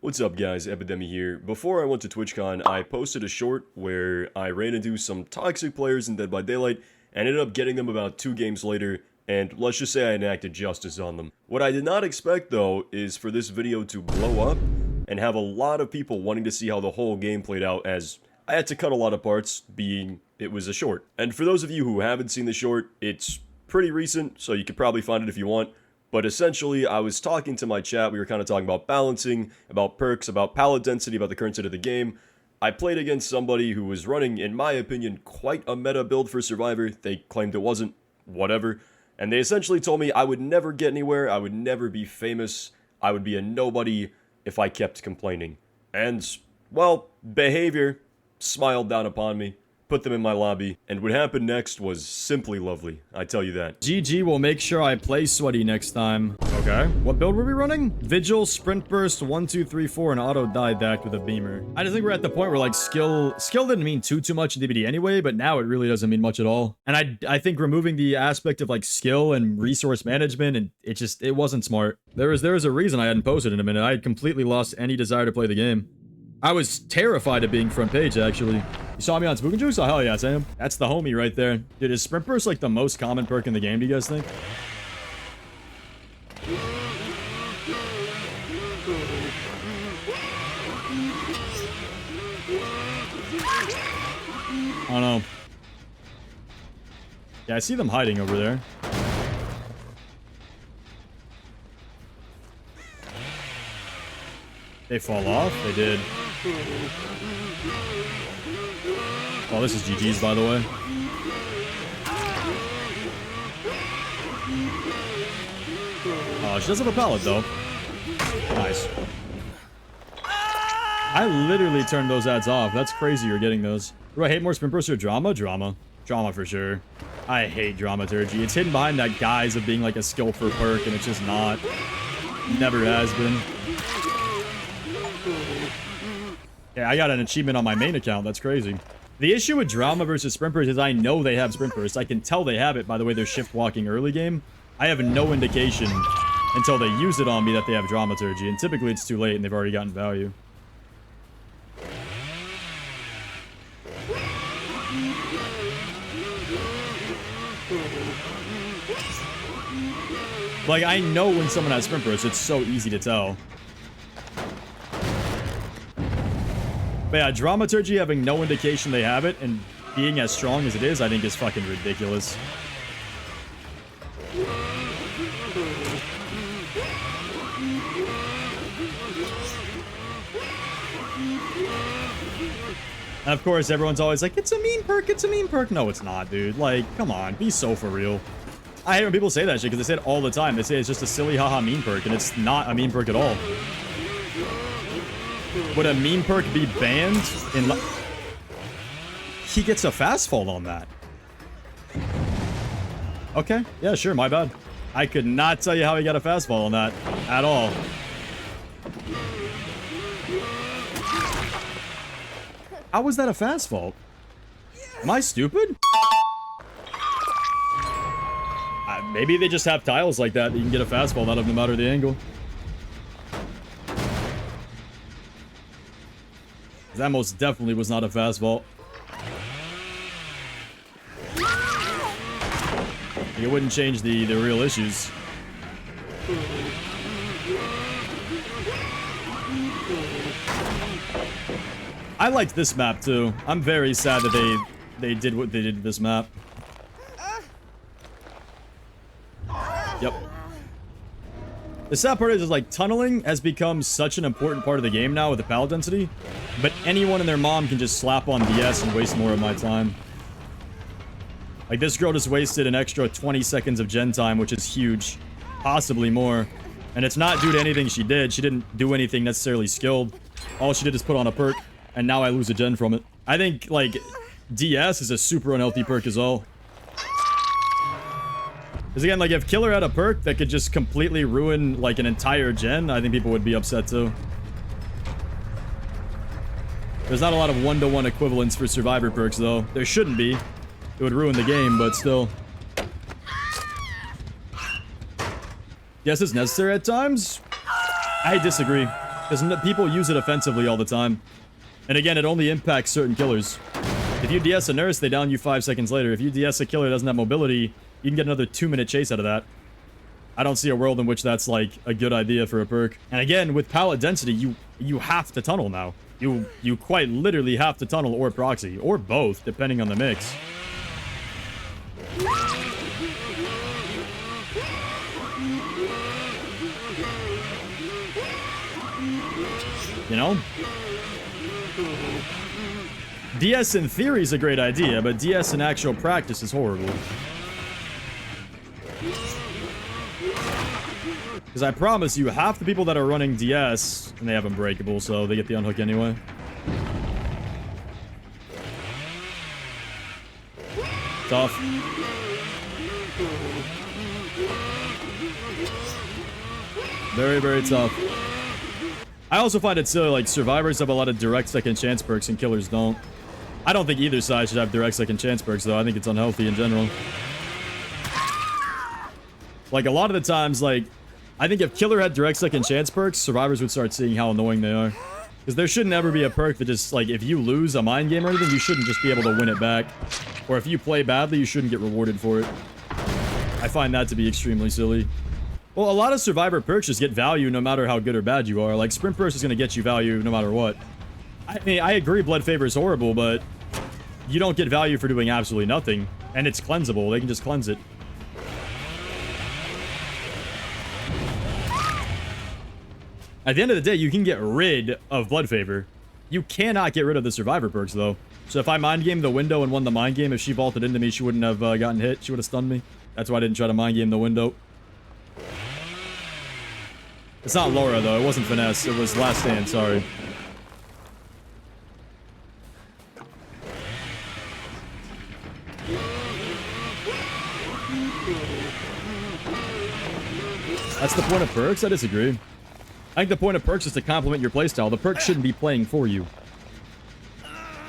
What's up guys, Epidemi here. Before I went to TwitchCon, I posted a short where I ran into some toxic players in Dead by Daylight and ended up getting them about 2 games later, and let's just say I enacted justice on them. What I did not expect though is for this video to blow up and have a lot of people wanting to see how the whole game played out, as I had to cut a lot of parts, being it was a short. And for those of you who haven't seen the short, it's pretty recent, so you could probably find it if you want. But essentially, I was talking to my chat, we were kind of talking about balancing, about perks, about pallet density, about the current state of the game. I played against somebody who was running, in my opinion, quite a meta build for Survivor. They claimed it wasn't, whatever. And they essentially told me I would never get anywhere, I would never be famous, I would be a nobody if I kept complaining. And, well, behavior smiled down upon me. Put them in my lobby, and what happened next was simply lovely, I tell you that. GG will make sure I play sweaty next time. Okay, what build were we running? Vigil, Sprint Burst, 1, 2, 3, 4, and auto dieback with a beamer. I just think we're at the point where like skill didn't mean too much in DBD anyway, but now it really doesn't mean much at all. And I think removing the aspect of like skill and resource management, and it wasn't smart. There was a reason I hadn't posted in a minute. I had completely lost any desire to play the game. I was terrified of being front page, actually. You saw me on Spook and Juice? Oh, hell yeah, Sam. That's the homie right there. Dude, is Sprint Burst like the most common perk in the game, do you guys think? I don't know. Yeah, I see them hiding over there. They fall off? They did. Oh, this is GG's, by the way. Oh, she does have a pallet, though. Nice. I literally turned those ads off. That's crazy you're getting those. Do I hate more Sprint Burst or Drama? Drama. Drama for sure. I hate Dramaturgy. It's hidden behind that guise of being like a skillful perk, and it's just not. Never has been. Yeah, I got an achievement on my main account. That's crazy. The issue with Drama versus Sprint Burst is I know they have Sprint Burst. I can tell they have it by the way they're shift walking early game. I have no indication until they use it on me that they have Dramaturgy, and typically it's too late and they've already gotten value. Like, I know when someone has Sprint Burst, it's so easy to tell. But yeah, Dramaturgy having no indication they have it and being as strong as it is, I think is fucking ridiculous. And of course, everyone's always like, it's a mean perk, it's a mean perk. No, it's not, dude. Like, come on, be so for real. I hate when people say that shit because they say it all the time. They say it's just a silly haha mean perk, and it's not a mean perk at all. Would a mean perk be banned in he gets a fast fall on that. Okay, yeah, sure, my bad. I could not tell you how he got a fast fall on that at all. How was that a fast fall? Am I stupid? Maybe they just have tiles like that you can get a fast fall out of no matter the angle. That most definitely was not a fast vault. It wouldn't change the real issues. I liked this map too. I'm very sad that they did what they did to this map. Yep. The sad part is like tunneling has become such an important part of the game now with the pallet density, but anyone and their mom can just slap on DS and waste more of my time. Like this girl just wasted an extra 20 seconds of gen time, which is huge, possibly more. And it's not due to anything she did. She didn't do anything necessarily skilled. All she did is put on a perk, and now I lose a gen from it. I think like DS is a super unhealthy perk as well. Because again, like, if Killer had a perk that could just completely ruin, like, an entire gen, I think people would be upset, too. There's not a lot of one-to-one equivalents for Survivor perks, though. There shouldn't be. It would ruin the game, but still. Yes, it's necessary at times. I disagree. Because people use it offensively all the time. And again, it only impacts certain killers. If you DS a nurse, they down you 5 seconds later. If you DS a killer that doesn't have mobility, you can get another 2-minute chase out of that. I don't see a world in which that's like a good idea for a perk. And again, with pallet density, you have to tunnel now. You quite literally have to tunnel or proxy, or both, depending on the mix. You know? DS in theory is a great idea, but DS in actual practice is horrible. Because I promise you, half the people that are running DS, and they have Unbreakable, so they get the unhook anyway. Tough. Very, very tough. I also find it silly, like, survivors have a lot of direct second chance perks and killers don't. I don't think either side should have direct second chance perks, though. I think it's unhealthy in general. Like, a lot of the times, like, I think if killer had direct second chance perks, survivors would start seeing how annoying they are. Because there shouldn't ever be a perk that just, like, if you lose a mind game or anything, you shouldn't just be able to win it back. Or if you play badly, you shouldn't get rewarded for it. I find that to be extremely silly. Well, a lot of survivor perks just get value no matter how good or bad you are. Like, sprint burst is going to get you value no matter what. I mean, I agree blood favor is horrible, but you don't get value for doing absolutely nothing. And it's cleansable. They can just cleanse it. At the end of the day, you can get rid of blood favor. You cannot get rid of the survivor perks, though. So if I mind game the window and won the mind game, if she vaulted into me, she wouldn't have gotten hit. She would have stunned me. That's why I didn't try to mind game the window. It's not Laura, though. It wasn't Finesse. It was Last Stand. Sorry. That's the point of perks? I disagree. I think the point of perks is to complement your playstyle. The perks shouldn't be playing for you.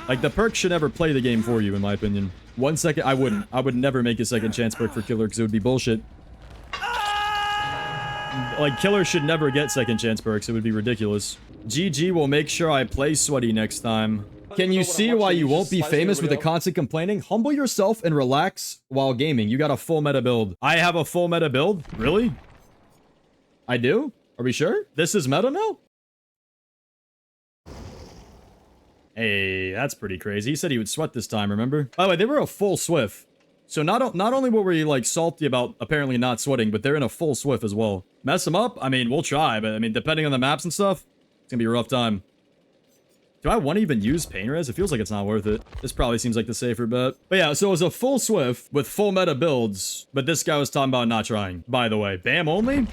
Like, the perks should never play the game for you, in my opinion. 1 second, I wouldn't. I would never make a second chance perk for killer, because it would be bullshit. Like, killer should never get second chance perks. It would be ridiculous. GG will make sure I play sweaty next time. Can you see why you won't be famous with the constant complaining? Humble yourself and relax while gaming. You got a full meta build. I have a full meta build? Really? I do? Are we sure? This is meta now? Hey, that's pretty crazy. He said he would sweat this time, remember? By the way, they were a full SWF. So not only were we, like, salty about apparently not sweating, but they're in a full SWF as well. Mess them up? I mean, we'll try, but I mean, depending on the maps and stuff, it's gonna be a rough time. Do I want to even use pain res? It feels like it's not worth it. This probably seems like the safer bet. But yeah, so it was a full SWF with full meta builds, but this guy was talking about not trying. By the way, BAM only?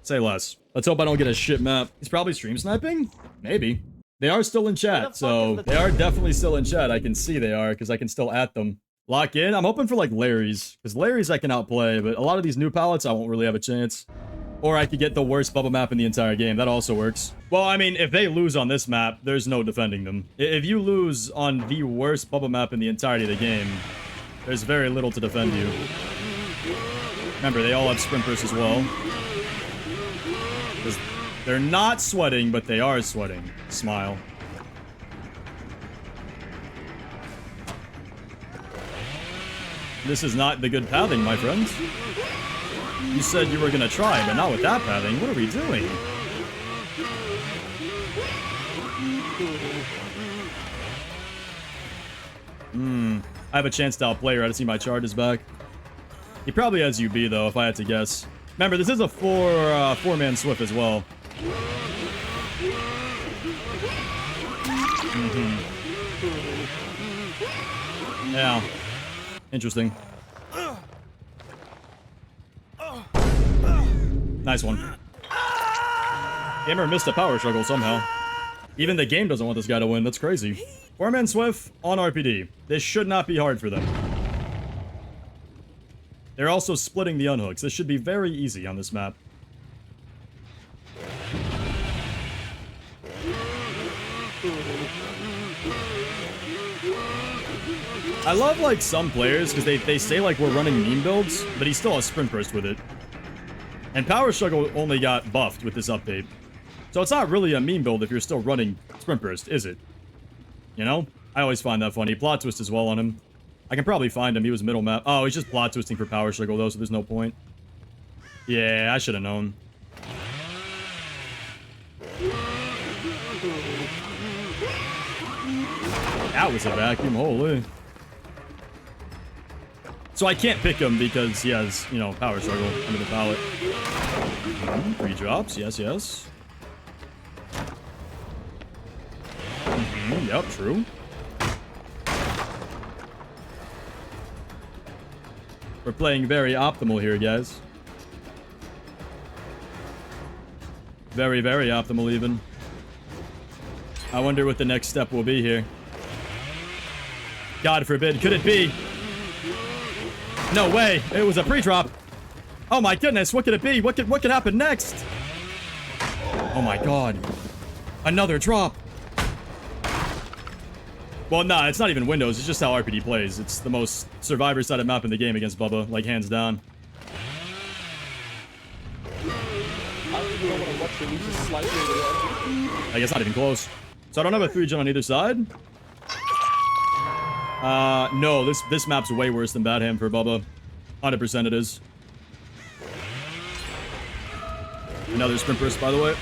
Say less. Let's hope I don't get a shit map. He's probably stream sniping? Maybe. They are still in chat, so they are definitely still in chat. I can see they are, because I can still at them. Lock in? I'm hoping for, like, Larry's, because Larry's I can outplay, but a lot of these new palettes, I won't really have a chance. Or I could get the worst bubble map in the entire game. That also works. Well, I mean, if they lose on this map, there's no defending them. If you lose on the worst bubble map in the entirety of the game, there's very little to defend you. Remember, they all have sprinters as well. They're not sweating, but they are sweating. Smile. This is not the good pathing, my friends. You said you were gonna try, but not with that pathing. What are we doing? I have a chance to outplay her. I just see my charges back. He probably has UB, though, if I had to guess. Remember, this is a four-man SWF as well. Yeah. Interesting. Nice one. Gamer missed a power struggle somehow. Even the game doesn't want this guy to win. That's crazy. Four-man SWF on RPD. This should not be hard for them. They're also splitting the unhooks. This should be very easy on this map. I love, like, some players, because they say, like, we're running meme builds, but he still has sprint burst with it. And power struggle only got buffed with this update. So it's not really a meme build if you're still running Sprint Burst, is it? You know? I always find that funny. Plot twist as well on him. I can probably find him. He was middle map. Oh, he's just plot twisting for power struggle though, so there's no point. Yeah, I should have known. That was a vacuum, holy. So I can't pick him because he has, you know, power struggle under the pallet. 3 drops, yes, yes. Yep, true. We're playing very optimal here, guys. Very, very optimal even. I wonder what the next step will be here. God forbid, could it be? No way, it was a pre-drop. Oh my goodness, what could it be? What could happen next? Oh my god. Another drop. Well, nah, it's not even Windows, it's just how RPD plays. It's the most survivor-sided map in the game against Bubba, like hands down. I guess not even close. So I don't have a 3-gen on either side. No, this map's way worse than Bad Ham for Bubba. 100% it is. Another sprint burst, by the way.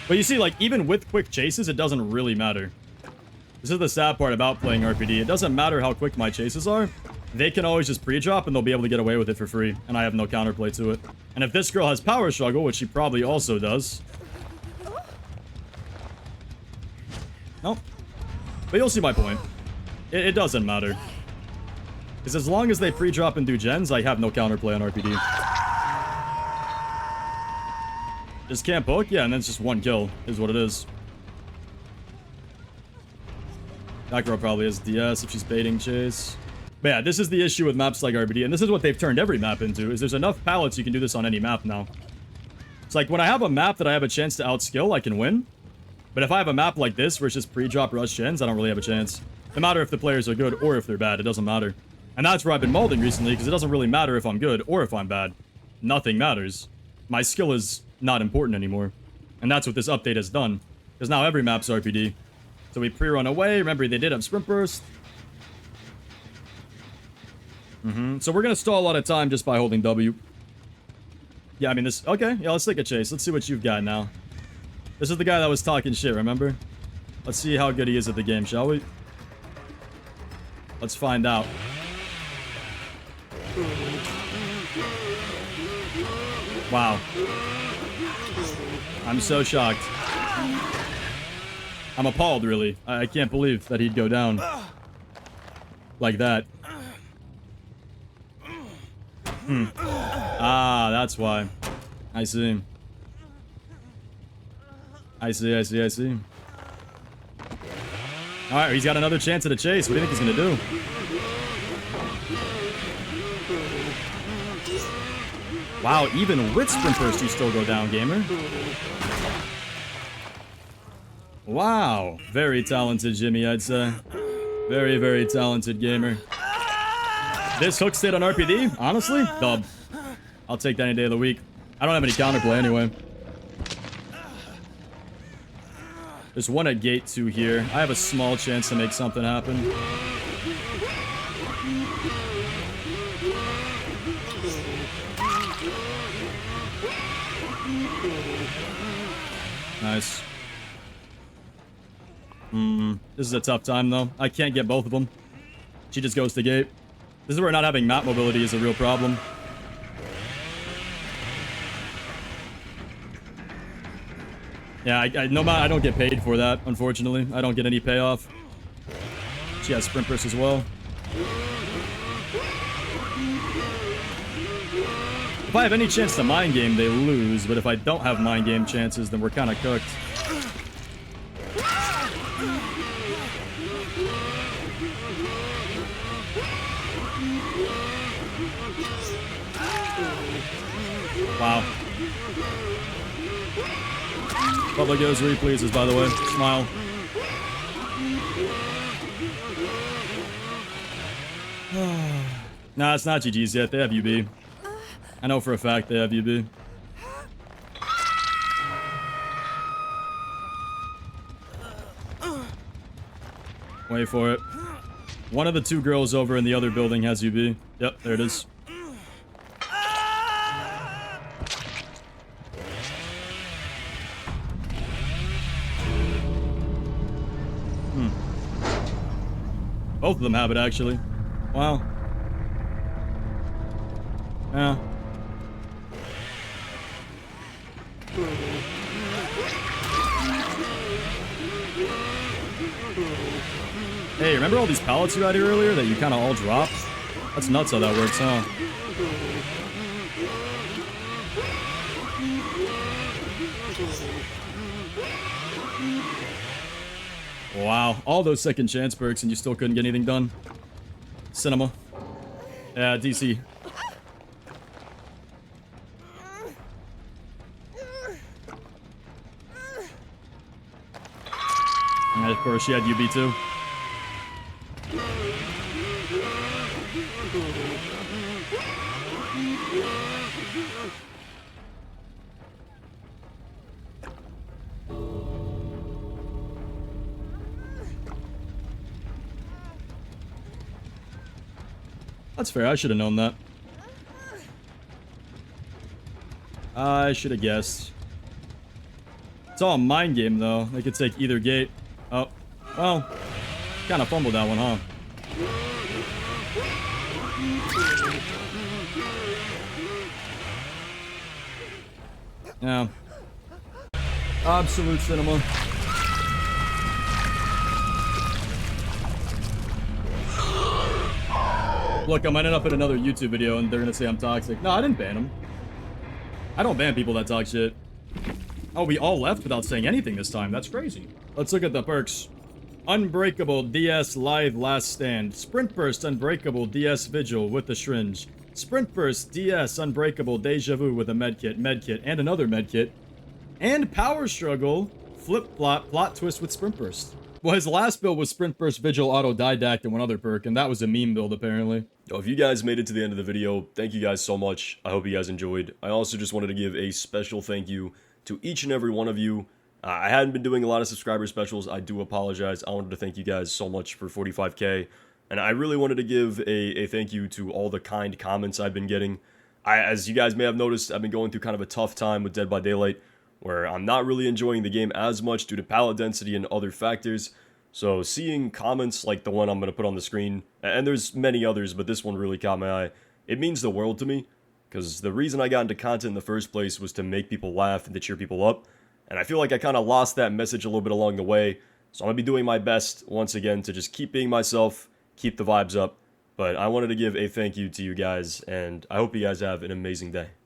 But you see, like, even with quick chases, it doesn't really matter. This is the sad part about playing RPD. It doesn't matter how quick my chases are. They can always just pre-drop and they'll be able to get away with it for free. And I have no counterplay to it. And if this girl has power struggle, which she probably also does. Nope. But you'll see my point. It doesn't matter. Because as long as they pre-drop and do gens, I have no counterplay on RPD. Just can't poke? Yeah, and then it's just 1 kill, is what it is. That girl probably has DS if she's baiting chase. But yeah, this is the issue with maps like RPD, and this is what they've turned every map into, is there's enough pallets you can do this on any map now. It's like, when I have a map that I have a chance to outskill, I can win. But if I have a map like this, where it's just pre-drop rush gens, I don't really have a chance. No matter if the players are good or if they're bad, it doesn't matter. And that's where I've been molding recently, because it doesn't really matter if I'm good or if I'm bad. Nothing matters. My skill is not important anymore. And that's what this update has done. Because now every map's RPD. So we pre-run away. Remember, they did have sprint burst. So we're going to stall a lot of time just by holding W. Yeah, I mean, this... Okay, yeah, let's take a chase. Let's see what you've got now. This is the guy that was talking shit, remember? Let's see how good he is at the game, shall we? Let's find out. Wow. I'm so shocked. I'm appalled, really. I can't believe that he'd go down like that. Ah, that's why. I see. I see. Alright, he's got another chance at a chase. What do you think he's gonna do? Wow, even with sprint burst, you still go down, gamer. Wow. Very talented, Jimmy, I'd say. Very, very talented gamer. This hook stayed on RPD? Honestly? Dub. I'll take that any day of the week. I don't have any counterplay anyway. There's one at gate 2 here. I have a small chance to make something happen. Nice. This is a tough time, though. I can't get both of them. She just goes to gate. This is where not having map mobility is a real problem. Yeah, I don't get paid for that, unfortunately. I don't get any payoff. She has sprint burst as well. If I have any chance to mind game, they lose. But if I don't have mind game chances, then we're kind of cooked. Wow. Public goes where he pleases, by the way. Smile. Nah, it's not GG's yet. They have UB. I know for a fact they have UB. Wait for it. One of the two girls over in the other building has UB. Yep, there it is. Both of them have it, actually. Wow. Yeah. Hey, remember all these pallets you had here earlier that you kind of all dropped? That's nuts how that works, huh? Wow, all those second chance perks and you still couldn't get anything done. Cinema. Yeah, DC. And of course, she had UB too. That's fair, I should have known that. I should have guessed. It's all a mind game, though. They could take either gate. Oh, well, kind of fumbled that one, huh? Yeah. Absolute cinema. Look, I might end up in another YouTube video and they're gonna say I'm toxic. No, I didn't ban him. I don't ban people that talk shit. Oh, we all left without saying anything this time. That's crazy. Let's look at the perks. Unbreakable DS Lithe Last Stand. Sprint Burst Unbreakable DS Vigil with the Syringe. Sprint Burst DS Unbreakable Deja Vu with a medkit, and another medkit. And Power Struggle Flip Flop Plot Twist with Sprint Burst. Well, his last build was Sprint Burst Vigil Autodidact and one other perk, and that was a meme build apparently. Yo, if you guys made it to the end of the video, thank you guys so much. I hope you guys enjoyed. I also just wanted to give a special thank you to each and every one of you. I hadn't been doing a lot of subscriber specials. I do apologize. I wanted to thank you guys so much for 45K. And I really wanted to give a thank you to all the kind comments I've been getting. As you guys may have noticed, I've been going through kind of a tough time with Dead by Daylight, where I'm not really enjoying the game as much due to pallet density and other factors. So seeing comments like the one I'm going to put on the screen, and there's many others, but this one really caught my eye, it means the world to me. Because the reason I got into content in the first place was to make people laugh and to cheer people up. And I feel like I kind of lost that message a little bit along the way. So I'm going to be doing my best, once again, to just keep being myself, keep the vibes up. But I wanted to give a thank you to you guys, and I hope you guys have an amazing day.